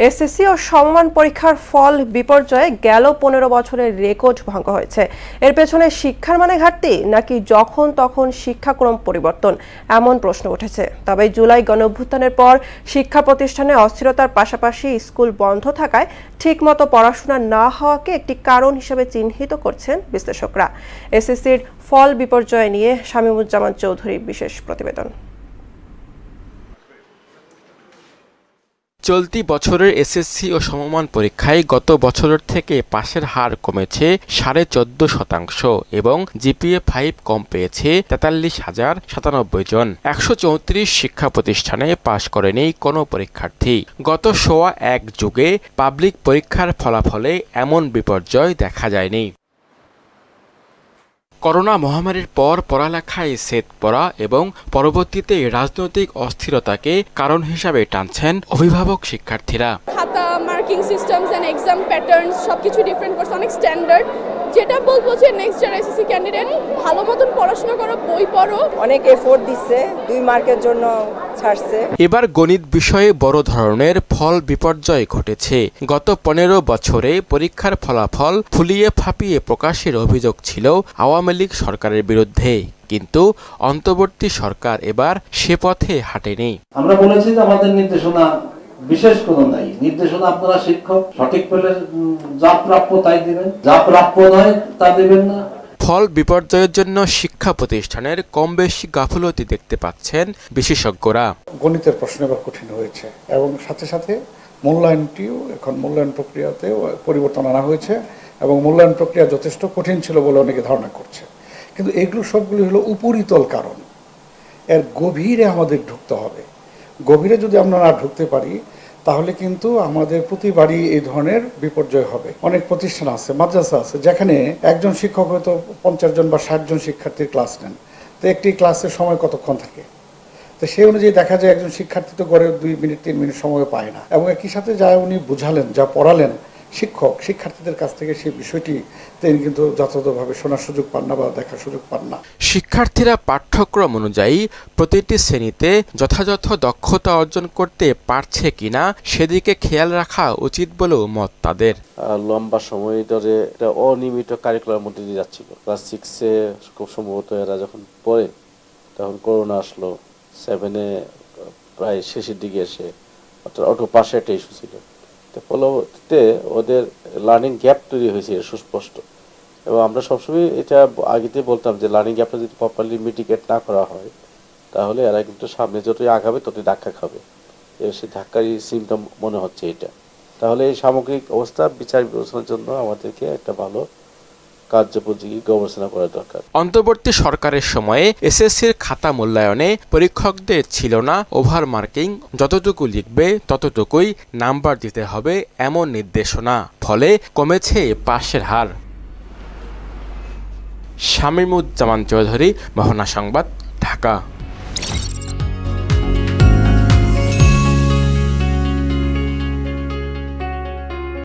SSC ও সমমান পরীক্ষার ফল বিপর্যয়ে গেল ১৫ বছরের রেকর্ড ভঙ্গ হয়েছে। এর পেছনে শিক্ষার মানে ঘাটতি নাকি যখন তখন শিক্ষাক্রম পরিবর্তন, এমন প্রশ্ন উঠেছে। তবে জুলাই গণঅভ্যুত্থানের পর শিক্ষা প্রতিষ্ঠানে অস্থিরতার পাশাপাশি স্কুল বন্ধ থাকায় ঠিকমতো পড়াশোনা না হওয়াকে একটি কারণ হিসেবে চিহ্নিত করছেন বিশ্লেষকরা। এসএসসির ফল বিপর্যয় নিয়ে শামীমুজ্জামান চৌধুরীর বিশেষ প্রতিবেদন। চলতি বছরের এসএসসি ও সমমান পরীক্ষায় গত বছরের থেকে পাশের হার কমেছে 14.5% এবং জিপিএ 5 কম পেয়েছে 43,097 জন। 134 শিক্ষা প্রতিষ্ঠানে পাশ করেনি কোনো পরীক্ষার্থী। গত সোয়া এক যুগে পাবলিক পরীক্ষার ফলাফলে এমন বিপর্যয় দেখা যায়নি। করোনা মহামারীর পর পড়ালেখায় সেট পড়া এবং পরবর্তীতে রাজনৈতিক অস্থিরতাকে কারণ হিসাবে টানছেন অভিভাবক শিক্ষার্থীরা। খাতা, marking systems and exam patterns সবকিছু ডিফারেন্ট করছে, অনেক স্ট্যান্ডার্ড। যেটা বলবো যে নেক্সট যারা এসএসসি ক্যান্ডিডেট ভালো মতন পড়াশোনা করো, বই পড়ো। অনেক এফোর্ট দিচ্ছে, 2 মার্কের জন্য ছাড়ছে। এবার গণিত বিষয়ে বড় ধরনের ফল বিপর্যয় ঘটেছে। গত 15 বছরে পরীক্ষার ফলাফল ফুলিয়ে ফাঁপিয়ে প্রকাশের অভিযোগ ছিল আওয়ামী লীগ সরকারের বিরুদ্ধে, কিন্তু অন্তর্বর্তী সরকার এবার সে পথে হাঁটেনি। আমরা বলেছি যে আমাদের নির্দেশনা বিশেষ কোনো নাই, নির্দেশনা আপনারা শিক্ষক সঠিক পেলে যা প্রাপ্য তাই দিবেন, যা প্রাপ্য নয় তা দিবেন না। ফল বিপর্যয়ের জন্য শিক্ষা প্রতিষ্ঠানের কম বেশি গাফিলতি দেখতে পাচ্ছেন বিশেষজ্ঞরা। গণিতের প্রশ্ন এবার কঠিন হয়েছে এবং সাথে সাথে মূল্যায়নটিও এখন মূল্যায়ন প্রক্রিয়াতেও পরিবর্তন আনা হয়েছে এবং মূল্যায়ন প্রক্রিয়া যথেষ্ট কঠিন ছিল বলে অনেকে ধারণা করছে। কিন্তু এগুলো সবগুলি হলো উপরিতল কারণ। এর গভীরে আমাদের ঢুকতে হবে। গভীরে যদি আমরা না ঢুকতে পারি তাহলে কিন্তু আমাদের প্রতিবারই এই ধরনের বিপর্যয় হবে। অনেক প্রতিষ্ঠান আছে, মাদ্রাসা আছে, যেখানে একজন শিক্ষক হয়তো 50 জন বা 60 জন শিক্ষার্থীর ক্লাস নেন। তো একটি ক্লাসের সময় কতক্ষণ থাকে? তো সেই অনুযায়ী দেখা যায় একজন শিক্ষার্থী তো গড়ে 2 মিনিট 3 মিনিট সময় পায় না। এবং একই সাথে যা উনি বুঝালেন, যা পড়ালেন শিক্ষক, শিক্ষার্থীদের কাছ থেকে সেই বিষয়টি তিনি কিন্তু যথাযথভাবে শোনার সুযোগ পান না বা দেখার সুযোগ পান না। শিক্ষার্থীরা পাঠ্যক্রম অনুযায়ী প্রতিটি শ্রেণীতে যথাযথ দক্ষতা অর্জন করতে পারছে কিনা সেদিকে খেয়াল রাখা উচিত বলেও মত তাদের। লম্বা সময় ধরে একটা অনিয়মিত কারিকুলার মধ্যে দিয়ে যাচ্ছিল। ক্লাস 6-এ খুব সম্ভবত এরা যখন পড়ে তখন করোনা আসলো, 7-এ প্রায় শেষের দিকে এসে অর্থাৎ অটো পাশে একটা ইস্যু ছিল। ফলতে ওদের লার্নিং গ্যাপ তৈরি হয়েছে সুস্পষ্ট, এবং আমরা সবসময় এটা আগেতে বলতাম যে লার্নিং গ্যাপটা যদি প্রপারলি মিটিগেট না করা হয় তাহলে এরা কিন্তু সামনে যতই আগাবে ততই ধাক্কা খাবে। সেই ধাক্কারই সিমটম মনে হচ্ছে এটা। তাহলে এই সামগ্রিক অবস্থা বিচার বিবেচনার জন্য আমাদেরকে একটা ভালো কার্যপদ্ধতি গবেষণা করা দরকার। অন্তর্বর্তী সরকারের সময়ে এসএসসির খাতা মূল্যায়নে পরীক্ষকদের ছিল না ওভার মার্কিং, যতটুকু লিখবে ততটুকুই নাম্বার দিতে হবে এমন নির্দেশনা। ফলে কমেছে পাশের হার। শামীমুজ্জামান চৌধুরী, মোহনা সংবাদ, ঢাকা।